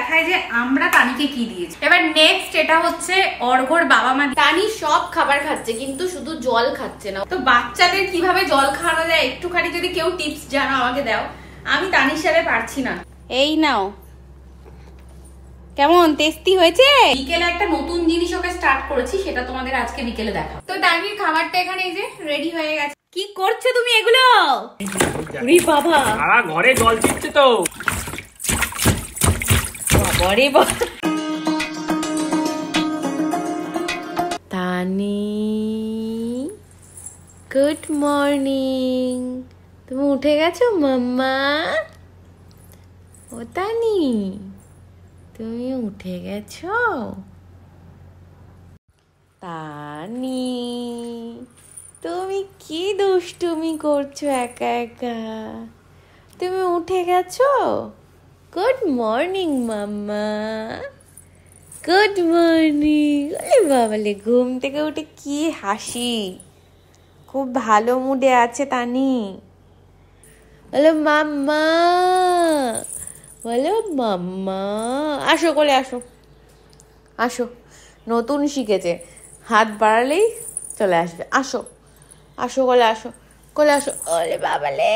দেখায় যে আমরা তানিকে কি দিয়েছি। এবার নেক্সট এটা হচ্ছে অর্ঘর বাবা মা। তানি সব খাবার খাচ্ছে কিন্তু শুধু জল খাচ্ছে না। তো বাচ্চাদের কিভাবে জল খাওয়ানো যায় একটুখানি যদি কেউ টিপস জানো আমাকে দাও, আমি তানির সাথে পারছি না। এই নাও, কেমন টেস্টি হয়েছে? বিকেলে একটা নতুন জিনিস ওকে স্টার্ট করেছি, সেটা তোমাদের আজকে বিকেলে দেখাবো। তো তানির খাবারটা এখানে এই যে রেডি হয়ে গেছে। কি করছো তুমি এগুলো? ওরে বাবা, সারা ঘরে জল ছিটছে তো। বাবারে বাবা। তানি গুড মর্নিং, তুমি উঠে গেছো মাম্মা? ও তানি তুমি উঠে গেছো? তানি তুমি কি দুষ্টুমি করছো একা একা? তুমি উঠে গেছো? গুড মর্নিং মাম্মা, গুড মর্নিং। আরে বাবালে, ঘুম থেকে উঠে কি হাসি, খুব ভালো মুডে আছে তানি। বলো মাম্মা, বলো মাম্মা। আসো কোলে আসো, আসো। নতুন শিখেছে, হাত বাড়ালেই চলে আসবে। আসো আসো কোলে আসো, কোলে আসো। ওরে বাবালে।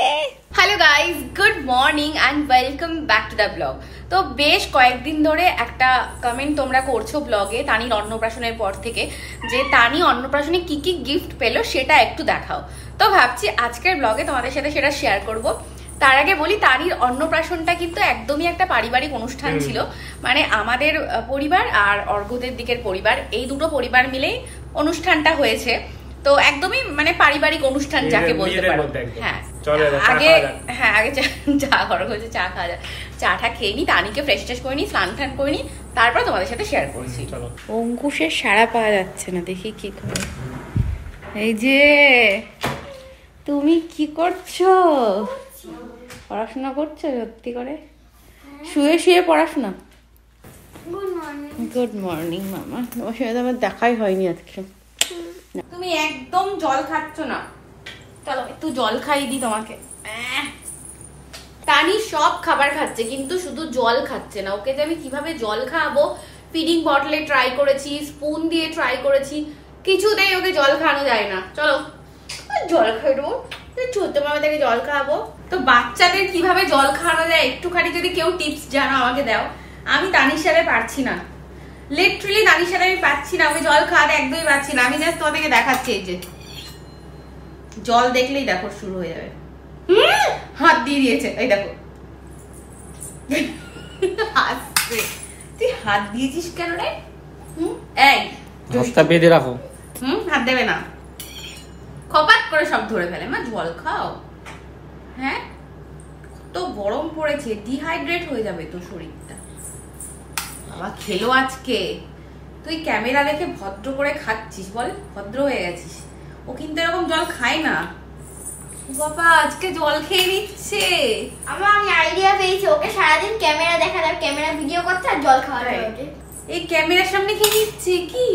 Hello guys, good morning and welcome back to the blog. তো বেশ কয়েকদিন ধরে একটা কমেন্ট তোমরা করছো ব্লগে তানির অন্নপ্রাশনের পর থেকে, যে তানি অন্নপ্রাশনে কি কি গিফট পেলো সেটা একটু দেখাও। তো ভাবছি আজকের ব্লগে তোমাদের সাথে সেটা শেয়ার করব। তার আগে বলি, তানির অন্নপ্রাশনটা কিন্তু একদমই একটা পারিবারিক অনুষ্ঠান ছিল। মানে আমাদের পরিবার আর অর্ঘদের দিকের পরিবার, এই দুটো পরিবার মিলেই অনুষ্ঠানটা হয়েছে। তো একদমই মানে পারিবারিক অনুষ্ঠান যাকে বলতে পারো। হ্যাঁ, আগে চা করা হয়েছে, চা খাওয়া যায়। চাটা খেয়ে নি, তানিকে ফ্রেশ ট্রেশ করে নি, স্নান টান করে নি, তারপর তোমাদের সাথে শেয়ার করছি। অঙ্কুশের সাড়া পাওয়া যাচ্ছে না, দেখি কি করে। এই যে তুমি কি করছো? পড়াশোনা করছো সত্যি করে? শুয়ে শুয়ে পড়াশোনা? গুড মর্নিং মামা। তোমার সাথে আমার দেখাই হয়নি আজকে। তুমি একদম জল খাচ্ছ না, চলো একটু জল খাইয়ে দিই তোমাকে। তানি সব খাবার খাচ্ছে কিন্তু শুধু জল খাচ্ছে না। ওকে যে আমি কিভাবে জল খাওয়াবো, ফিডিং বটলে ট্রাই করেছি, স্পুন দিয়ে ট্রাই করেছি, কিছুতেই ওকে জল খাওয়ানো যায় না। চলো জল খাই দেবো, ছোট্ট মামা থেকে জল খাওয়াবো। তো বাচ্চাদের কিভাবে জল খাওয়ানো যায় একটুখানি যদি কেউ টিপস জানো আমাকে দাও, আমি তানির সাথে পারছি না। লিটারালি তানির সাথে আমি পাচ্ছি না, ওকে জল খাওয়াতে একদমই পাচ্ছি না। আমি জাস্ট তোমাদেরকে দেখাচ্ছি, এই যে জল দেখলেই দেখো শুরু হয়ে যাবে। হাত দিয়ে দিয়েছে, এই দেখো। তুই হাত দিয়েছিস কেন রে? এই হাতটা বেঁধে রাখো। হাত দেবে না, খপাত করে সব ধরে ফেলে। মা জল খাও। হ্যাঁ, তো গরম পড়েছে, ডিহাইড্রেট হয়ে যাবে তো শরীরটা। বাবা খেলো আজকে। তুই ক্যামেরা দেখে ভদ্র করে খাচ্ছিস, বল ভদ্র হয়ে গেছিস। ও কিন্তু এরকম জল খায় না। বাবা আজকে জল খেয়ে নিচ্ছে। আমি আইডিয়া পেয়েছি, ওকে সারাদিন ক্যামেরা দেখা যায়, ক্যামেরা ভিডিও করতে আর জল খাওয়াতে হবে। এই ক্যামেরার সামনে খেয়ে নিচ্ছে কি?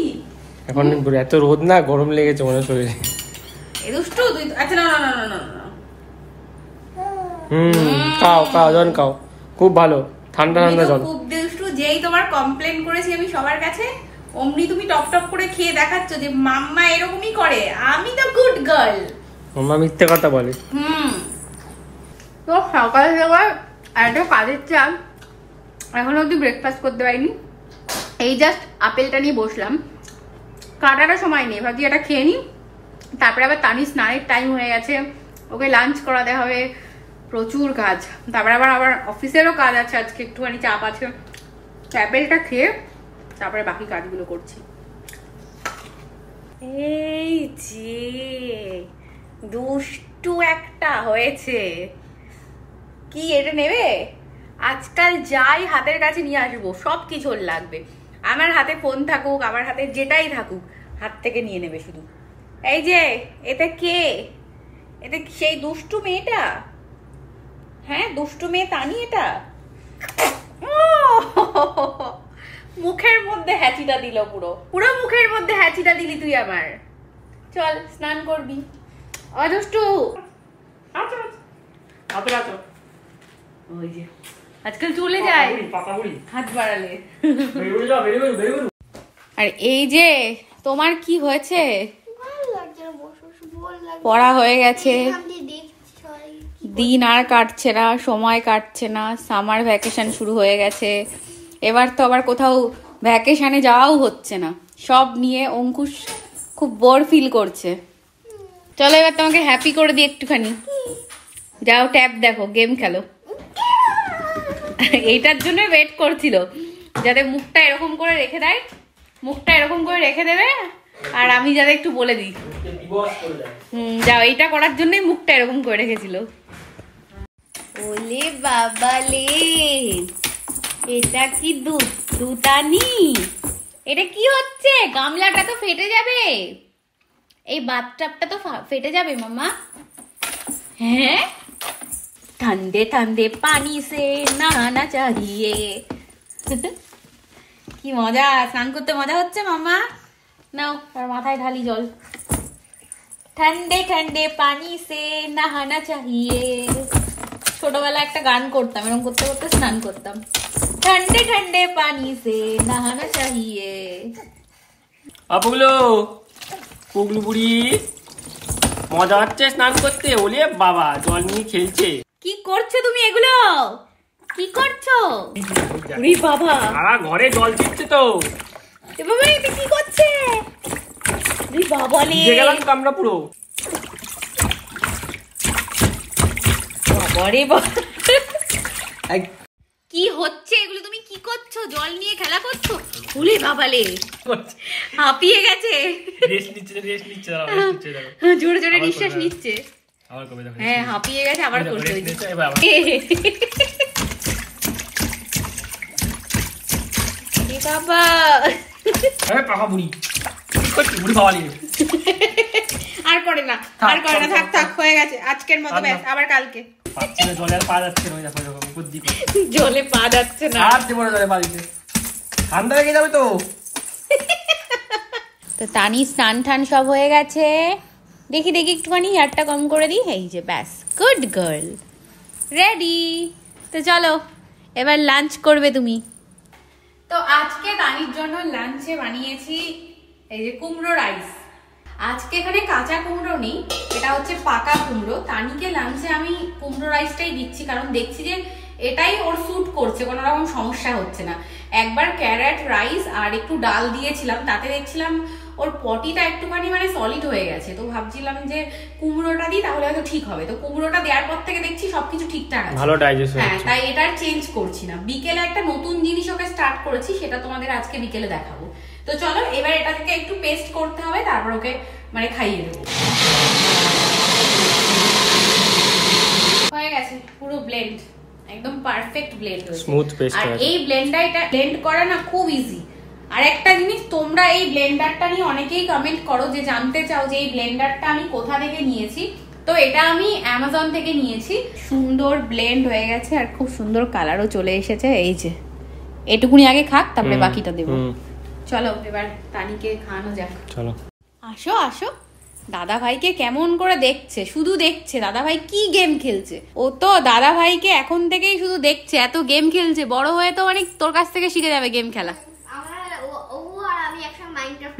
এখন এত রোদ না, গরম লেগেছে মনে শরীরে। এই দুষ্টু তুই। আচ্ছা না না না না না, খাও খাও, জল খাও, খুব ভালো ঠান্ডা ঠান্ডা জল। খুব দুষ্টু। যেই তোমার কমপ্লেন করেছি আমি সবার কাছে, অমনি তুমি টপ টপ করে খেয়ে দেখাচ্ছ যে মাম্মা এরকমই করে। আমি তো গুড গার্ল। মাম্মা মিথ্যে কথা বলে। তো সকাল সকাল একটা কাজের চাপ, এখন অব্দি ব্রেকফাস্ট করতে পারিনি। এই জাস্ট আপেলটা নিয়ে বসলাম, কাটারও সময় নেই, ভাবছি এটা খেয়ে নিই। তারপরে আবার তানি স্নানের টাইম হয়ে গেছে, ওকে লাঞ্চ করাতে হবে, প্রচুর কাজ। তারপরে আবার অফিসেরও কাজ আছে, আজকে একটুখানি চাপ আছে। অ্যাপেলটা খেয়ে তারপরে বাকি কাজগুলো করছি। এই যে দুষ্টু একটা হয়েছে। কি এটা নেবে? আজকাল যাই হাতের কাছে নিয়ে আসবো সব কিছু লাগবে। আমার হাতে ফোন থাকুক, আমার হাতে যেটাই থাকুক, হাত থেকে নিয়ে নেবে শুধু। এই যে এটা কে? এটা সেই দুষ্টু মেয়েটা? হ্যাঁ দুষ্টু মেয়ে তানি এটা। মুখের মধ্যে হ্যাচিটা দিল, পুরো পুরো মুখের মধ্যে হ্যাচিটা দিলি তুই আমার। চল স্নান করবি। অদুষ্টু। ওই যে আজকাল চলে যায় হাত বাড়ালে। আর এই যে তোমার কি হয়েছে? পড়া হয়ে গেছে, দিন আর কাটছে না, সময় কাটছে না, সামার ভ্যাকেশন শুরু হয়ে গেছে, এবার তো আবার কোথাও ভ্যাকেশনে যাওয়াও হচ্ছে না, সব নিয়ে অঙ্কুশ খুব বোর ফিল করছে। চলো এবার তোমাকে হ্যাপি করে দিই একটুখানি, যাও ট্যাব দেখো, গেম খেলো। এইটার জন্য ওয়েট করছিল যাতে মুখটা এরকম করে রেখে দেয়, মুখটা এরকম করে রেখে দেবে আর আমি যাতে একটু বলে দিই। যাও, এইটা করার জন্যই মুখটা এরকম করে রেখেছিল। ওলে বাবালে, এটা কি দুতানি? এটা কি হচ্ছে? গামলাটা তো ফেটে যাবে, এই বাথটাবটা তো ফেটে যাবে মামা। হ্যাঁ, ठंडे ठंडे पानी से नहाना चाहिए। কি মজা, স্নান করতে মজা হচ্ছে মামা। নাও আর মাথায় ঢালি জল। ठंडे ठंडे पानी से नहाना चाहिए। ছোটবেলা একটা গান করতাম, এরকম করতে করতে স্নান করতাম। ठंडे ठंडे पानी से नहाना चाहिए। আপুগুলো, পুগলু বুড়ি মজা হচ্ছে স্নান করতে। ওলে বাবা, জল নিয়ে খেলছে। কি করছো তুমি এগুলো? কি করছো? ওরে বাবা, সারা ঘরে জল ছিটছে তো। এ বাবা, এটা কি করছে? ওরে বাবা লে, ভিজে গেলাম তো আমরা পুরো। বাবা রে বাবা, কি হচ্ছে এগুলো? তুমি কি করছো? জল নিয়ে খেলা করছো? ওরে বাবা লে, হাঁপিয়ে গেছে। রেস্ট নিচ্ছে, রেস্ট নিচ্ছে, জোরে জোরে নিঃশ্বাস নিচ্ছে। আবার কবে দেখো। হ্যাঁ, হাঁপিয়ে গেছে, আবার করছে। বাবা, পাকা বুড়ি বুড়ি বাবা নিয়ে আর করে না, আর করে না, থাক থাক, হয়ে গেছে আজকের মতো, ব্যাস, আবার কালকে। জলে আর পা যাচ্ছে না, দেখো এরকম বুদ্ধি করে। জলে পা যাচ্ছে না, আর দেবো না জলে পা দিতে, ঠান্ডা লেগে যাবে তো। তো তানি স্নান টান সব হয়ে গেছে। দেখি দেখি একটুখানি হেয়ারটা কম করে দিই। এই যে ব্যাস, গুড গার্ল, রেডি। তো চলো এবার লাঞ্চ করবে তুমি। তো আজকে তানির জন্য লাঞ্চে বানিয়েছি এই যে কুমড়ো রাইস। আজকে এখানে কাঁচা কুমড়ো নেই, এটা হচ্ছে পাকা কুমড়ো। তানিকে লাঞ্চে আমি কুমড়ো রাইসটাই দিচ্ছি, কারণ দেখছি যে এটাই ওর স্যুট করছে, কোনো রকম সমস্যা হচ্ছে না। একবার ক্যারেট রাইস আর একটু ডাল দিয়েছিলাম, তাতে দেখছিলাম ওর পটিটা একটুখানি মানে সলিড হয়ে গেছে। তো ভাবছিলাম যে কুমড়োটা দিই, তাহলে হয়তো ঠিক হবে। তো কুমড়োটা দেওয়ার পর থেকে দেখছি সবকিছু ঠিকঠাক আছে, ভালো ডাইজেস্ট হচ্ছে। হ্যাঁ, তাই এটা চেঞ্জ করছি না। বিকেলে একটা নতুন জিনিস ওকে স্টার্ট করেছি, সেটা তোমাদের আজকে বিকেলে দেখাবো। তো চলো এবার এটা থেকে একটু পেস্ট করতে হবে, তারপর ওকে মানে খাইয়ে দেবো। হয়ে গেছে পুরো ব্লেন্ড, একদম পারফেক্ট ব্লেন্ড হয়েছে, স্মুথ পেস্ট। আর এই ব্লেন্ডারটা ব্লেন্ড করা না খুব ইজি। আর একটা জিনিস, তোমরা এই ব্লেন্ডারটা নিয়ে অনেকেই কমেন্ট করো যে জানতে চাও যে এই ব্লেন্ডারটা আমি কোথা থেকে নিয়েছি। তো এটা আমি অ্যামাজন থেকে নিয়েছি। সুন্দর ব্লেন্ড হয়ে গেছে আর খুব সুন্দর কালারও চলে এসেছে। এই যে এটুকুনি আগে খাক, তারপরে বাকিটা দেবো। চলো এবার তানিকে খাওয়ানো যাক। চলো আসো আসো। দাদা ভাইকে কেমন করে দেখছে, শুধু দেখছে দাদা ভাই কি গেম খেলছে। ও তো দাদা ভাইকে এখন থেকেই শুধু দেখছে, এত গেম খেলছে। বড় হয়ে তো মানে তোর কাছ থেকে শিখে যাবে গেম খেলা।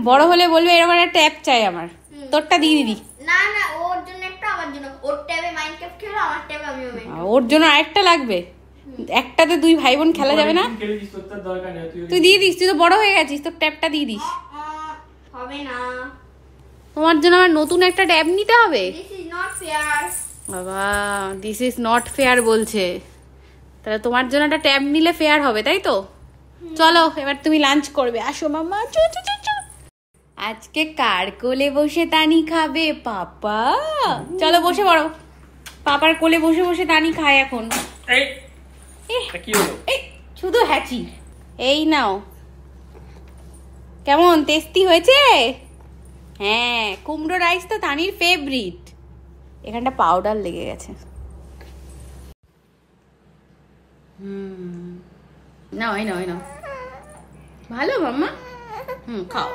বড় হলে বলবে এরকম একটা ট্যাব চাই আমার, তোরটা দিয়ে দিবি। না না, ওর জন্য একটা, আমার জন্য। ওর ট্যাবে মাইনক্রাফট খেলো, আমার ট্যাবে আমিও মাইনক্রাফট। ওর জন্য আরেকটা লাগবে, একটাতে দুই ভাই বোন খেলা যাবে না? তুই দিয়ে দিস, তুই তো বড় হয়ে গেছিস, তোর ট্যাবটা দিয়ে দিস। হবে না, তোমার জন্য আমার নতুন একটা ট্যাব নিতে হবে। This is not fair. বাবা, দিস ইজ নট ফেয়ার বলছে, তাহলে তোমার জন্য একটা ট্যাব নিলে ফেয়ার হবে, তাই তো? চলো এবার তুমি লাঞ্চ করবে, আসো মাম্মা। আজকে কার কোলে বসে তানি খাবে? পাপা। চলো বসে পড়ো, পাপার কোলে বসে বসে তানি খায় এখন। শুধু হ্যাচি। এই নাও, কেমন টেস্টি হয়েছে? হ্যাঁ, কুমড়ো রাইস তো তানির ফেভারিট। এখানটা পাউডার লেগে গেছে। নাও এই নাও, এই নাও। ভালো মাম্মা, খাও।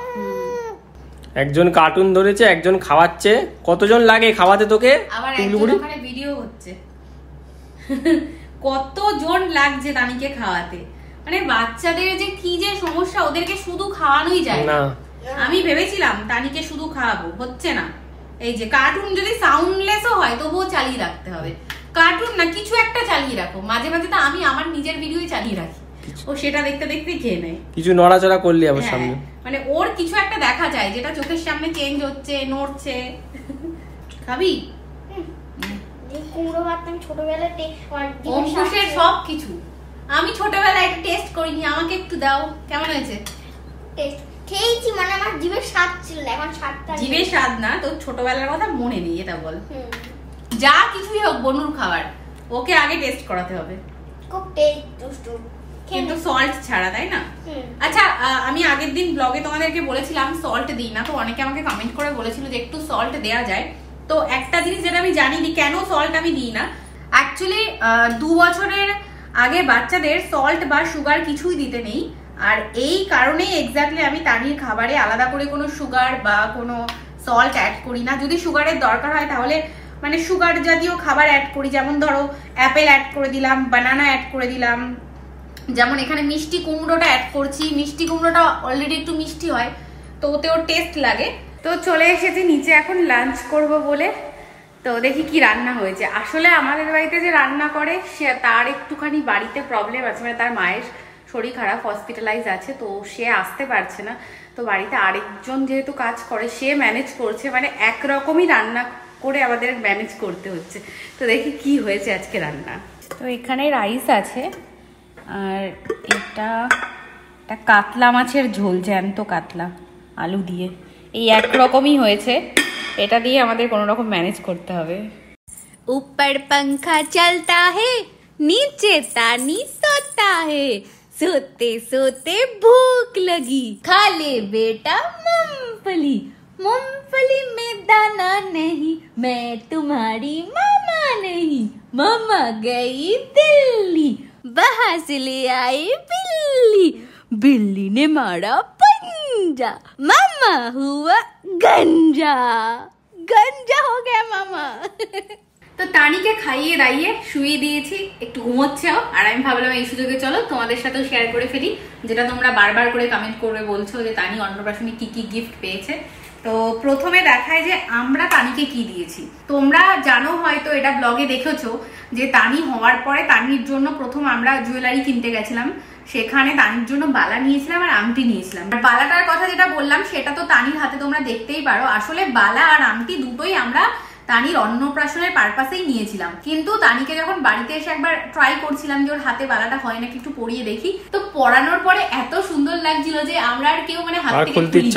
একজন কার্টুন ধরেছে, একজন খাওয়াচ্ছে। কতজন লাগে খাওয়াতে তোকে? আবার একজন ওখানে ভিডিও হচ্ছে। কতজন লাগছে তানিকে খাওয়াতে, মানে বাচ্চাদের যে কি যে সমস্যা, ওদেরকে শুধু খাওয়ানোই যায় না। আমি ভেবেছিলাম তানিকে শুধু খাওয়াবো, হচ্ছে না। এই যে কার্টুন যদি সাউন্ডলেসও হয় তবুও চালিয়ে রাখতে হবে, কার্টুন না কিছু একটা চালিয়ে রাখো। মাঝে মাঝে তো আমি আমার নিজের ভিডিওই চালিয়ে রাখি, ও সেটা দেখতে দেখতে খেয়ে নেয়। কিছু নড়াচড়া করলি আবার সামনে, মানে ওর কিছু একটা দেখা যায় যেটা চোখের সামনে চেঞ্জ হচ্ছে, নড়ছে। খাবি কুমড়ো ভাত আমি ছোটবেলায় অঙ্কুশের সব কিছু আমি ছোটবেলায় একটা টেস্ট করিনি, আমাকে একটু দাও। কেমন হয়েছে? খেয়েছি, মানে আমার জিভের স্বাদ ছিল না, এখন স্বাদটা জিভের স্বাদ না, তোর ছোটবেলার কথা মনে নেই এটা বল। যা কিছুই হোক বনুর খাবার, ওকে আগে টেস্ট করাতে হবে, খুব টেস্ট কিন্তু সল্ট ছাড়া, তাই না? আচ্ছা, আমি আগের দিন ব্লগে তোমাদেরকে বলেছিলাম সল্ট দিই না, তো অনেকে আমাকে কমেন্ট করে বলেছিল যে একটু সল্ট দেওয়া যায়। তো একটা জিনিস যেটা আমি জানি না কেন সল্ট আমি দিই না, অ্যাকচুয়ালি 2 বছরের আগে বাচ্চাদের সল্ট বা সুগার কিছুই দিতে নেই। আর এই কারণেই এক্স্যাক্টলি আমি তানির খাবারে আলাদা করে কোনো সুগার বা কোনো সল্ট অ্যাড করি না। যদি সুগারের দরকার হয় তাহলে মানে সুগার জাতীয় খাবার অ্যাড করি, যেমন ধরো অ্যাপেল অ্যাড করে দিলাম, বানানা অ্যাড করে দিলাম, যেমন এখানে মিষ্টি কুমড়োটা অ্যাড করছি। মিষ্টি কুমড়োটা অলরেডি একটু মিষ্টি হয়, তো ওতেও টেস্ট লাগে। তো চলে এসেছি নিচে এখন লাঞ্চ করব বলে। তো দেখি কি রান্না হয়েছে। আসলে আমাদের বাড়িতে যে রান্না করে সে তার একটুখানি বাড়িতে প্রবলেম আছে, মানে তার মায়ের শরীর খারাপ, হসপিটালাইজ আছে, তো সে আসতে পারছে না। তো বাড়িতে আরেকজন যেহেতু কাজ করে সে ম্যানেজ করছে, মানে একরকমই রান্না করে আমাদের ম্যানেজ করতে হচ্ছে। তো দেখি কি হয়েছে আজকে রান্না। তো এখানে রাইস আছে, আর এটা কাতলা মাছের ঝোল, জ্যান্ত কাতলা আলু দিয়ে, এই একরকমই হয়েছে। এটা দিয়ে আমাদের কোনো রকম ম্যানেজ করতে হবে। ऊपर पंखा चलता है, नीचे तानी सोता है, सोते सोते भूख लगी, खा ले बेटा मूंगफली, मूंगफली में दाना नहीं, मैं तुम्हारी मामा नहीं, मामा गई दिल्ली, वहां से ले आई बिल्ली, बिल्ली ने मारा पंजा, मामा हुआ गंजा, गंजा हो गया मामा। তো তানিকে খাইয়ে দাইয়ে শুয়ে দিয়েছি, একটু ঘুমোচ্ছেও। আর আমি ভাবলাম এই সুযোগে চলো তোমাদের সাথেও শেয়ার করে ফেলি, যেটা তোমরা বারবার করে কমেন্ট করে বলছো যে তানি অন্নপ্রাশনে কি কি গিফট পেয়েছে। তো প্রথমে দেখায় যে আমরা তানিকে কি দিয়েছি। তোমরা জানো হয়তো, এটা ব্লগে দেখেছো যে তানি হওয়ার পরে তানির জন্য প্রথম আমরা জুয়েলারি কিনতে গেছিলাম, সেখানে তানির জন্য বালা নিয়েছিলাম আর আংটি নিয়েছিলাম। আর বালাটার কথা যেটা বললাম সেটা তো তানির হাতে তোমরা দেখতেই পারো। আসলে বালা আর আংটি দুটোই আমরা তানির অন্নপ্রাশনের পারপাসেই নিয়েছিলাম, কিন্তু তানিকে যখন বাড়িতে এসে একবার ট্রাই করছিলাম যে ওর হাতে বালাটা হয় নাকি একটু পরিয়ে দেখি, তো পরানোর পরে এত সুন্দর লাগছিল যে আমরা আর কেউ মানে হাত থেকে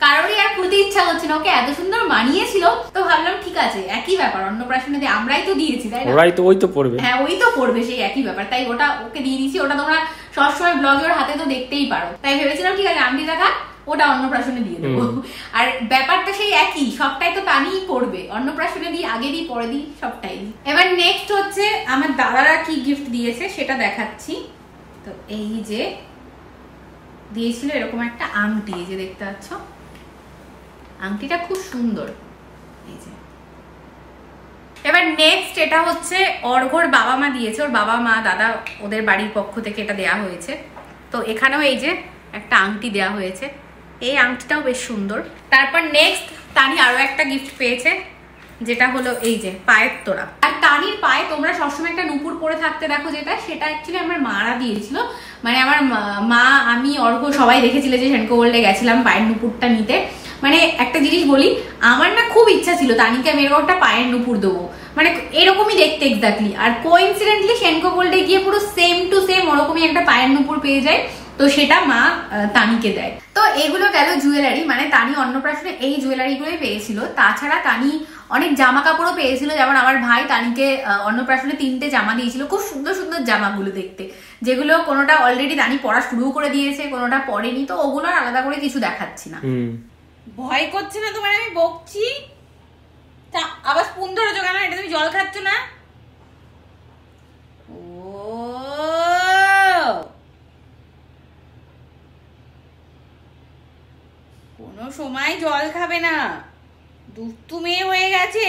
কারোরই আর খুলতে ইচ্ছা হচ্ছে না, ওকে এত সুন্দর মানিয়েছিল। তো ভাবলাম ঠিক আছে, একই ব্যাপার, অন্নপ্রাশনে দিয়ে আমরাই তো দিয়েছি, তাই না? ওই তো পড়বে, হ্যাঁ ওই তো পড়বে, সেই একই ব্যাপার, তাই ওটা ওকে দিয়ে দিয়েছি। ওটা তোমরা সবসময় ব্লগে ওর হাতে তো দেখতেই পারো, তাই ভেবেছিলাম ঠিক আছে আংটি দেখা ওটা অন্নপ্রাশনে দিয়ে দেবো। আর ব্যাপারটা সেই একই, সবটাই তো তানিই করবে, অন্নপ্রাশনে দিই, আগে দিই, পরে দিই, সবটাই। এবার নেক্সট হচ্ছে আমার দাদারা কি গিফট দিয়েছে সেটা দেখাচ্ছি। তো এই যে দিয়েছিল এরকম একটা আংটি, এই যে দেখতে পাচ্ছ, আংটিটা খুব সুন্দর, এই যে। এবার নেক্সট এটা হচ্ছে অর্ঘর বাবা মা দিয়েছে, ওর বাবা মা দাদা ওদের বাড়ির পক্ষ থেকে এটা দেয়া হয়েছে। তো এখানেও এই যে একটা আংটি দেয়া হয়েছে, এই আংটিটাও বেশ সুন্দর। তারপর নেক্সট তানি আরো একটা গিফট পেয়েছে, যেটা হলো এই যে পায়ের তোড়া। আর তানির পায়ে তোমরা সবসময় একটা নুপুর পরে থাকতে দেখো, যেটা সেটা অ্যাকচুয়ালি আমার মারা দিয়েছিল। মানে আমার মা, আমি, অর্ঘ সবাই দেখেছিলে যে সেনকো গোল্ডে গেছিলাম পায়ের নুপুরটা নিতে। মানে একটা জিনিস বলি, আমার না খুব ইচ্ছা ছিল তানিকে আমি এরকম একটা পায়ের নুপুর দেবো, মানে এরকমই দেখতে এক্স্যাক্টলি। আর কোইন্সিডেন্টলি সেনকো গোল্ডে গিয়ে পুরো সেম টু সেম ওরকমই একটা পায়ের নুপুর পেয়ে যায়, তো সেটা মা তানিকে দেয়। তো এগুলো গেল জুয়েলারি, মানে তানি অন্নপ্রাশনে এই জুয়েলারি গুলোই পেয়েছিল। তাছাড়া তানি অনেক জামা কাপড়ও পেয়েছিল, যেমন আমার ভাই তানিকে অন্নপ্রাশনে 3টে জামা দিয়েছিল, খুব সুন্দর সুন্দর জামাগুলো দেখতে, যেগুলো কোনোটা অলরেডি তানি পরা শুরু করে দিয়েছে, কোনোটা পরেনি, তো ওগুলো আলাদা করে কিছু দেখাচ্ছি না। ভয় করছে না তোমার আমি বকছি? আবার স্পুন ধরেছো কেন? এটা তুমি জল খাচ্ছ না? ও কোনো সময় জল খাবে না, দুষ্টু মেয়ে হয়ে গেছে।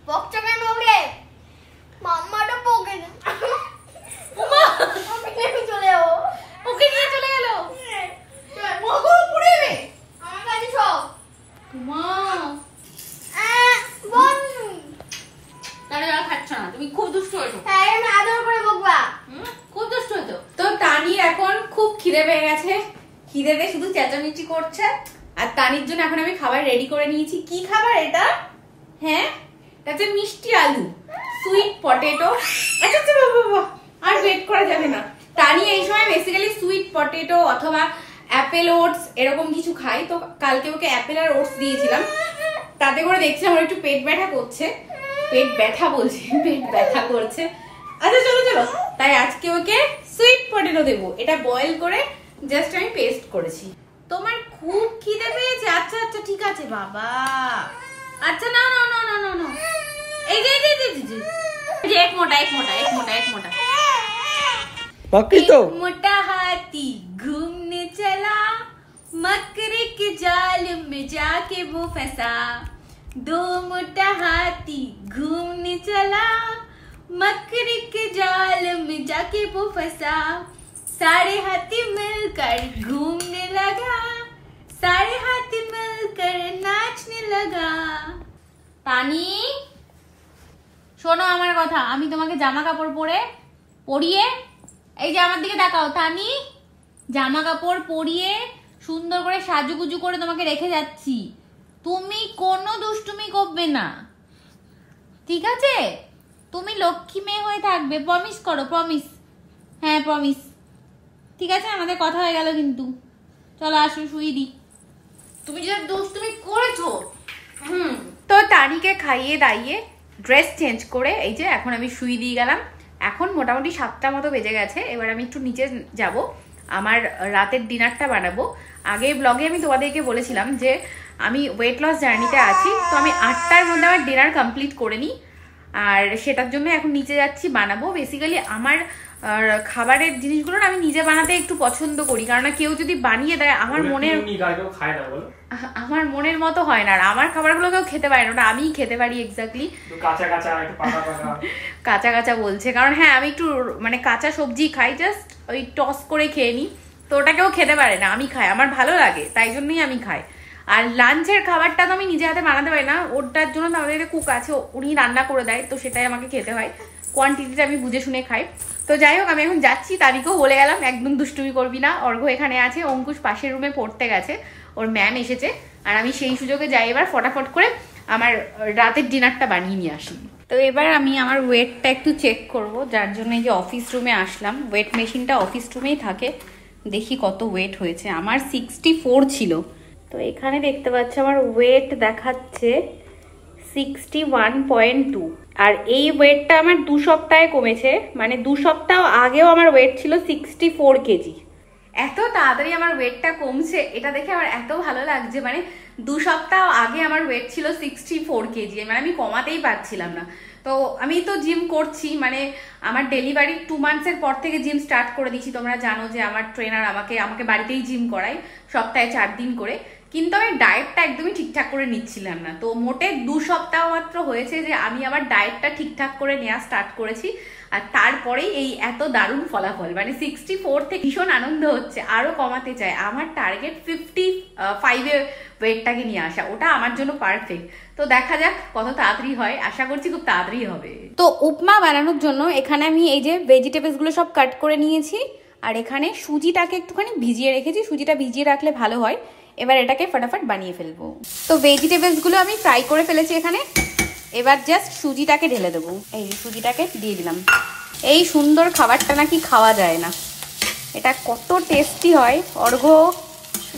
বকছো কেন ওকে? মাম্মাটা বকে না। ওকে নিয়ে চলে যাবো। ওকে নিয়ে চলে গেল। মগো পুড়ে যাবে। আমার কাছে সব। মা বল। তাহলে আর খাচ্ছ না, তুমি খুব দুষ্ট হয়েছো। হ্যাঁ আমি আদর করে বকবা। খুব দুষ্ট হয়েছো। তো তানির এখন খুব খিদে পেয়ে গেছে, খিদেতে শুধু চেঁচামেচি করছে। আর তানির জন্য এখন আমি খাবার রেডি করে নিয়েছি। কি খাবার এটা? হ্যাঁ, এটা হচ্ছে মিষ্টি আলু, সুইট পটেটো। আচ্ছা আচ্ছা বাবা, আর ওয়েট করা যাবে না। তানি এই সময় বেসিক্যালি সুইট পটেটো অথবা অ্যাপেল ওটস এরকম কিছু খাই। তো কালকে ওকে অ্যাপেল আর ওটস দিয়েছিলাম, তাতে করে দেখছি আমার একটু পেট ব্যথা করছে। পেট ব্যথা বলছি, পেট ব্যথা করছে। আচ্ছা চলো চলো, তাই আজকে ওকে সুইট পটেটো দেবো। এটা বয়েল করে জাস্ট আমি পেস্ট করেছি। তোমার খুব খিদে পেয়েছে? আচ্ছা আচ্ছা ঠিক আছে বাবা। আচ্ছা না না না না না না, এই যে এই যে এই যে এক মোটা এক মোটা এক মোটা এক মোটা বাকি তো मोटा हाथी घूमने चला, मकरे के जाल में जाके वो फंसा। दो मोटा हाथी घूमने चला, मकरे के जाल में जाके वो फंसा। सारे हाथी मिलकर घूमने लगा, सारे हाथी मिलकर नाचने लगा। तानी শোনো আমার কথা, আমি তোমাকে জামা কাপড় পরিয়ে এই যে আমার দিকে তাকাও। তানি, জামা কাপড় পরিয়ে সুন্দর করে সাজুগুজু করে তোমাকে রেখে যাচ্ছি। তুমি কোনো দুষ্টুমি করবে না, ঠিক আছে? তুমি লক্ষ্মী মেয়ে হয়ে থাকবে, প্রমিস করো, প্রমিস। হ্যাঁ প্রমিস, ঠিক আছে? আমাদের কথা হয়ে গেল কিন্তু। চলো আসো শুয়ে দি। তুমি যে দুষ্টুমি করেছো। তো তানিকে খাইয়ে দাইয়ে ড্রেস চেঞ্জ করে এই যে এখন আমি শুয়ে দিয়ে গেলাম। এখন মোটামুটি 7টা মতো বেজে গেছে। এবার আমি একটু নিচে যাব, আমার রাতের ডিনারটা বানাবো। আগে ব্লগে আমি তোমাদেরকে বলেছিলাম যে আমি ওয়েট লস জার্নিতে আছি, তো আমি 8টার মধ্যে আমার ডিনার কমপ্লিট করে নিই। আর সেটার জন্য এখন নিচে যাচ্ছি, বানাবো। বেসিক্যালি আমার খাবারের জিনিসগুলো আমি নিজে বানাতে একটু পছন্দ করি, কারণ কেউ যদি বানিয়ে দেয় আমার মনের মতো হয় না। আর আমার খাবারগুলো কেউ খেতে পারে না, ওটা আমিই খেতে পারি। এক্স্যাক্টলি কাঁচা কাঁচা বলছে, কারণ হ্যাঁ আমি একটু মানে কাঁচা সবজি খাই, জাস্ট ওই টস করে খেয়ে নিই। তো ওটা কেউ খেতে পারে না, আমি খাই, আমার ভালো লাগে, তাই জন্যই আমি খাই। আর লাঞ্চের খাবারটা তো আমি নিজে হাতে বানাতে পারি না, ওটার জন্য তো আমাদের কুক আছে, উনি রান্না করে দেয়, তো সেটাই আমাকে খেতে হয়। কোয়ান্টিটিটা আমি বুঝে শুনে খাই। তো যাই হোক, আমি এখন যাচ্ছি। তারিখও বলে গেলাম একদম দুষ্টুমি করবি না। অর্ঘ্য এখানে আছে, অঙ্কুশ পাশের রুমে পড়তে গেছে, ওর ম্যাম এসেছে। আর আমি সেই সুযোগে যাই এবার ফটাফট করে আমার রাতের ডিনারটা বানিয়ে নিয়ে আসি। তো এবার আমি আমার ওয়েটটা একটু চেক করব, যার জন্য এই যে অফিস রুমে আসলাম। ওয়েট মেশিনটা অফিস রুমেই থাকে, দেখি কত ওয়েট হয়েছে। আমার 64 ছিল। তো এখানে দেখতে পাচ্ছি আমার ওয়েট দেখাচ্ছে 61.2। আর এই ওয়েটটা আমার 2 সপ্তাহে কমেছে, মানে 2 সপ্তাহ আগেও আমার ওয়েট ছিল 64 কেজি। এত তাড়াতাড়ি আমার ওয়েটটা কমছে, এটা দেখে আমার এত ভালো লাগছে। মানে 2 সপ্তাহ আগে আমার ওয়েট ছিল 64 কেজি, মানে আমি কমাতেই পারছিলাম না। তো আমি তো জিম করছি, মানে আমার ডেলিভারির 2 মান্থসের পর থেকে জিম স্টার্ট করে দিয়েছি। তোমরা জানো যে আমার ট্রেনার আমাকে বাড়িতেই জিম করায়, সপ্তাহে 4 দিন করে। কিন্তু আমি ডায়েটটা একদমই ঠিকঠাক করে নিচ্ছিলাম না। তো মোটে 2 সপ্তাহ মাত্র হয়েছে যে আমি আবার ডায়েটটা ঠিকঠাক করে নেওয়া স্টার্ট করেছি। আর তারপরেই এই এত দারুণ ফলাফল, মানে 64 থেকে ভীষণ আনন্দ হচ্ছে। আরো কমাতে চাই, আমার টার্গেট 55-এ ওয়েটটাকে নিয়ে আসা, ওটা আমার জন্য পারফেক্ট। তো দেখা যাক কত তাড়াতাড়ি হয়, আশা করছি খুব তাড়াতাড়ি হবে। তো উপমা বানানোর জন্য এখানে আমি এই যে ভেজিটেবলসগুলো সব কাট করে নিয়েছি। আর এখানে সুজিটাকে একটুখানি ভিজিয়ে রেখেছি, সুজিটা ভিজিয়ে রাখলে ভালো হয়। এবার এটাকে ফটাফট বানিয়ে ফেলবো। তো ভেজিটেবলসগুলো আমি ফ্রাই করে ফেলেছি এখানে। এবার জাস্ট সুজিটাকে ঢেলে দেবো। এই সুজিটাকে দিয়ে দিলাম। এই সুন্দর খাবারটা নাকি খাওয়া যায় না, এটা কত টেস্টি হয়। অর্ঘ্য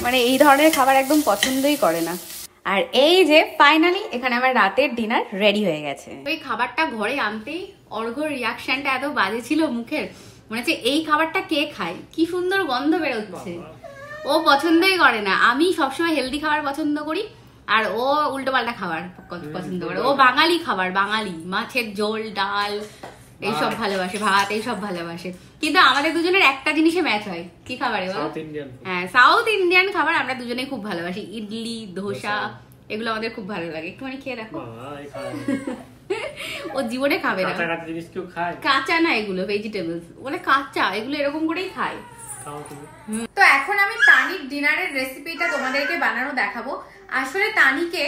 মানে এই ধরনের খাবার একদম পছন্দই করে না। আর এই যে ফাইনালি এখানে আমার রাতের ডিনার রেডি হয়ে গেছে। ওই খাবারটা ঘরে আনতেই অর্ঘ্যর রিয়াকশনটা এত বাজে ছিল মুখের, মনে হচ্ছে এই খাবারটা কে খায়, কি সুন্দর গন্ধ বেরোচ্ছে। ও পছন্দই করে না। আমি সবসময় হেলদি খাবার পছন্দ করি, আর ও উল্টো পাল্টা খাবার পছন্দ করে। ও বাঙালি খাবার, বাঙালি মাছের ঝোল, ডাল এইসব ভালোবাসে, ভাত এইসব ভালোবাসে। কিন্তু আমাদের দুজনের একটা জিনিসে ম্যাচ হয়, কি খাবারে বলো? হ্যাঁ, সাউথ ইন্ডিয়ান খাবার আমরা দুজনেই খুব ভালোবাসি। ইডলি, ধোসা এগুলো আমাদের খুব ভালো লাগে। একটুখানি খেয়ে দেখো। ও জীবনে খাবে না। কাঁচা কাঁচা জিনিস কেউ খায়? কাঁচা না, এগুলো ভেজিটেবলস বলে কাঁচা, এগুলো এরকম করেই খায়। তো এখন আমি তানির ডিনারের রেসিপিটা তোমাদেরকে বানানো দেখাবো। আসলে তানিকে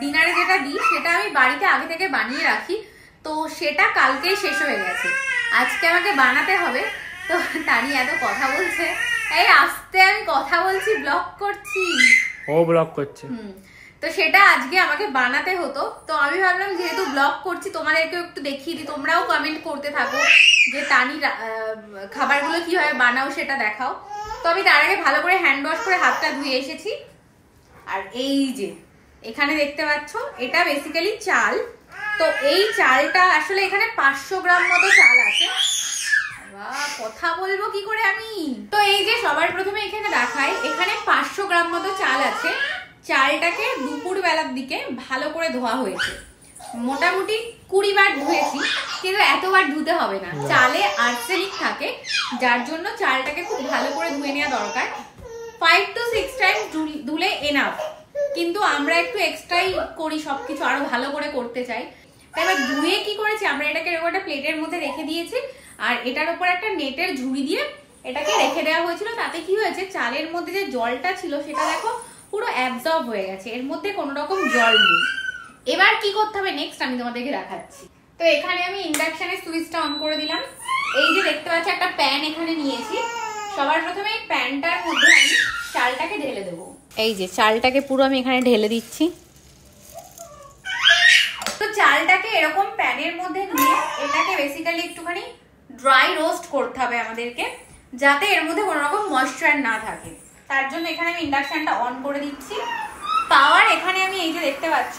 ডিনারে যেটা দিই সেটা আমি বাড়িতে আগে থেকে বানিয়ে রাখি, তো সেটা কালকেই শেষ হয়ে গেছে, আজকে আমাকে বানাতে হবে। তো তানি এত কথা বলছে, এই আস্তে আমি কথা বলছি, ব্লগ করছি, ও ব্লগ করছে। তো সেটা আজকে আমাকে বানাতে হতো। তো আমি ভাবলাম যেহেতু ব্লগ করছি তোমাদেরকেও একটু দেখিয়ে দিই, তোমরাও কমেন্ট করতে থাকো যে তানি খাবারগুলো কিভাবে বানাও সেটা দেখাও। তো আমি তার আগে ভালো করে হ্যান্ড ওয়াশ করে হাতটা ধুয়ে এসেছি। আর এই যে এখানে দেখতে পাচ্ছ, এটা বেসিক্যালি চাল। তো এই চালটা আসলে এখানে 500 গ্রাম মতো চাল আছে। কথা বলবো কি করে আমি। তো এই যে সবার প্রথমে এখানে দেখাই, এখানে 500 গ্রাম মতো চাল আছে। চালটাকে দুপুর বেলার দিকে ভালো করে ধোয়া হয়েছে, মোটামুটি 20 বার ধুয়েছি, কিন্তু এতবার ধুতে হবে না, চালে আর্সেনিক থাকে, যার জন্য চালটাকে খুব ভালো করে ধুয়ে নেওয়া দরকার। 5 to 6 টাইম ধুলে এনাফ, কিন্তু আমরা একটু এক্সট্রাই করি, সবকিছু আরো ভালো করে করতে চাই। এবার ধুয়ে কি করেছি, আমরা এটাকে এরকম একটা প্লেটের মধ্যে রেখে দিয়েছি, আর এটার উপর একটা নেটের ঝুড়ি দিয়ে এটাকে রেখে দেওয়া হয়েছিল। তাতে কি হয়েছে, চালের মধ্যে যে জলটা ছিল সেটা দেখো পুরো অ্যাবজর্ব হয়ে গেছে, এর মধ্যে কোনো রকম জল নেই। এবার কি করতে হবে নেক্সট আমি তোমাদেরকে দেখাচ্ছি। তো এখানে আমি ইন্ডাকশনের সুইচটা অন করে দিলাম। এই যে দেখতে পাচ্ছি একটা প্যান এখানে নিয়েছি। সবার প্রথমে এই প্যানটার মধ্যে আমি চালটাকে ঢেলে দেবো। এই যে চালটাকে পুরো আমি এখানে ঢেলে দিচ্ছি। তো চালটাকে এরকম প্যানের মধ্যে নিয়ে এটাকে বেসিক্যালি একটুখানি ড্রাই রোস্ট করতে হবে আমাদেরকে, যাতে এর মধ্যে কোনো রকম ময়েশ্চার না থাকে। তার জন্য এখানে আমি ইন্ডাকশনটা অন করে দিচ্ছি। পাওয়ার এখানে আমি এই যে দেখতে পাচ্ছ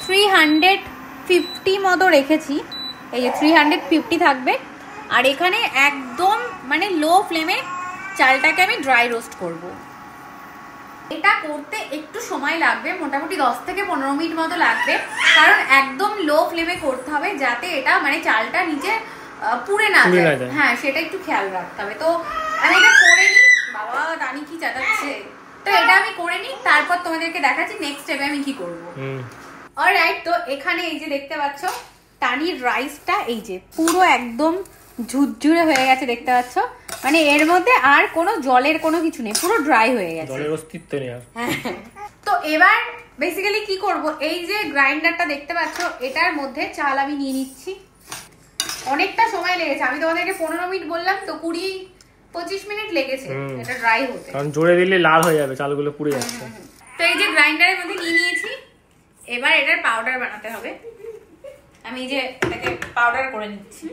350 মতো রেখেছি, এই যে 350 থাকবে। আর এখানে একদম মানে লো ফ্লেমে চালটাকে আমি ড্রাই রোস্ট করব। এটা করতে একটু সময় লাগবে, মোটামুটি 10 থেকে 15 মিনিট মতো লাগবে, কারণ একদম লো ফ্লেমে করতে হবে যাতে এটা মানে চালটা নিচে পুড়ে না যায়। হ্যাঁ, সেটা একটু খেয়াল রাখতে হবে। তো আমি এটা করে নিই। বাবা রানী কি চাটাচ্ছে। তো এটা আমি করে নিই, তারপর তোমাদেরকে দেখাচ্ছি নেক্সট স্টেপে আমি কি করব। অলরাইট, তো এখানে এই যে দেখতে পাচ্ছ তানির রাইসটা এই যে পুরো একদম ঝুরঝুরে হয়ে গেছে, দেখতে পাচ্ছ, মানে এর মধ্যে আর কোনো জলের কোনো কিছু নেই, পুরো ড্রাই হয়ে গেছে, জলের অস্তিত্ব নেই আর। তো এবার বেসিক্যালি কি করব, এই যে গ্রাইন্ডারটা দেখতে পাচ্ছ এটার মধ্যে চাল আমি নিয়ে নিচ্ছি। অনেকটা সময় লেগেছে, আমি তোমাদেরকে 15 মিনিট বললাম, তো 20-25 মিনিট লেগেছে এটা ড্রাই হতে, কারণ জোরে দিলে লাল হয়ে যাবে, চালগুলো পুড়ে যাচ্ছে। তো এই যে গ্রাইন্ডারের মধ্যে নিয়ে নিয়েছি, এবার এটার পাউডার বানাতে হবে। আমি এই যে এটাকে পাউডার করে নিচ্ছি।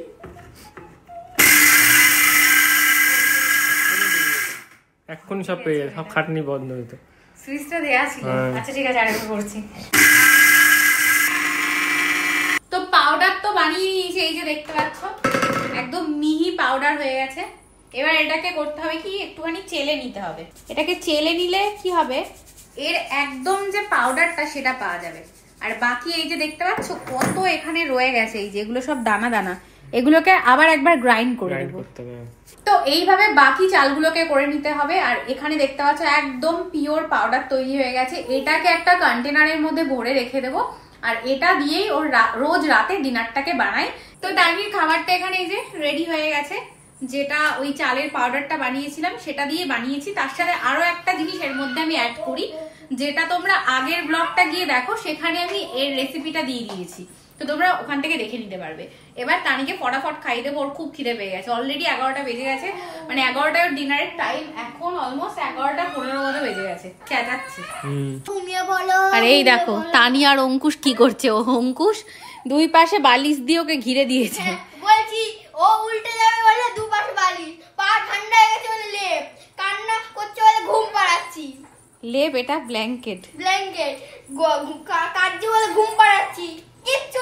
এখন সব পেয়ে যাবে, সব খাটনি বন্ধ হতো। সুইচটা দেয়া ছিল। আচ্ছা ঠিক আছে, আরেকবার করছি। তো পাউডার তো বানিয়ে নিয়েছি, এই যে দেখতে পাচ্ছ একদম মিহি পাউডার হয়ে গেছে। এবার এটাকে করতে হবে কি, একটুখানি চেলে নিতে হবে। এটাকে চেলে নিলে কি হবে, এর একদম যে পাউডারটা সেটা পাওয়া যাবে। আর বাকি এই যে দেখতে পাচ্ছ কত এখানে রয়ে গেছে, এই যেগুলো সব দানা দানা, এগুলোকে আবার একবার গ্রাইন্ড করে দেবো। তো এইভাবে বাকি চালগুলোকে করে নিতে হবে। আর এখানে দেখতে পাচ্ছ একদম পিওর পাউডার তৈরি হয়ে গেছে। এটাকে একটা কন্টেনারের মধ্যে ভরে রেখে দেবো, আর এটা দিয়েই ওর রোজ রাতে ডিনারটাকে বানাই। তো তানির খাবারটা এখানে এই যে রেডি হয়ে গেছে, যেটা ওই চালের পাউডারটা বানিয়েছিলাম সেটা দিয়ে বানিয়েছি। তার সাথে আরো একটা জিনিস এর মধ্যে আমি অ্যাড করি, যেটা তোমরা আগের ব্লগটা গিয়ে দেখো, সেখানে আমি এর রেসিপিটা দিয়ে দিয়েছি, তো তোমরা ওখান থেকে দেখে নিতে পারবে। এবার তানিকে ফটাফট খাই দেবো, ওর খুব খিদে পেয়ে গেছে, অলরেডি 11টা বেজে গেছে, মানে 11টায় ডিনারের টাইম, এখন অলমোস্ট 11:15 মতো বেজে গেছে, চেঁচাচ্ছে। আর এই দেখো তানি আর অঙ্কুশ কি করছে, ও অঙ্কুশ দুই পাশে বালিশ দিয়ে ওকে ঘিরে দিয়েছে। বলছি ও উল্টে যাবে বলে দুপাশে বালিশ, পা ঠান্ডা হয়ে গেছে বলে লেপ, কান্না করছে বলে ঘুম পাড়াচ্ছি। লেপ এটা ব্ল্যাঙ্কেট, কাটছে বলে ঘুম পাড়াচ্ছি, কিচ্ছু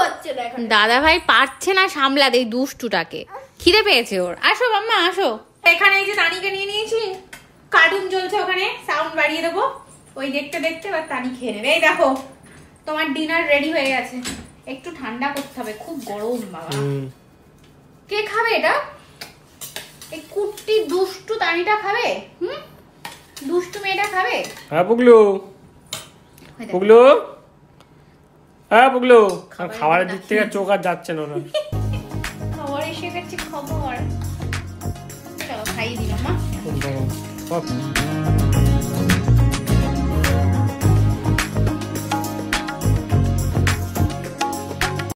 হচ্ছে না। দাদা ভাই পারছে না সামলাতে এই দুষ্টুটাকে, খিদে পেয়েছে ওর। আসো মাম্মা আসো। এখানে এই যে তানিকে নিয়ে নিয়েছি, কার্টুন চলছে ওখানে, সাউন্ড বাড়িয়ে দেবো, ওই দেখতে দেখতে এবার তানি খেয়ে নেবে। এই দেখো তোমার ডিনার রেডি হয়ে গেছে, একটু ঠান্ডা করতে হবে, খুব গরম বাবা। কে খাবে এটা? এই কুট্টি দুষ্টু তানিটা খাবে? দুষ্টু মেয়েটা খাবে? হ্যাঁ পুগলু, পুগলু হ্যাঁ বুগলু, খাবারের দিক থেকে চোখ আর যাচ্ছে না ওরা। খাবার এসে গেছে, খবর চলো খাইয়ে দিলাম মা। বাবা, বাবা।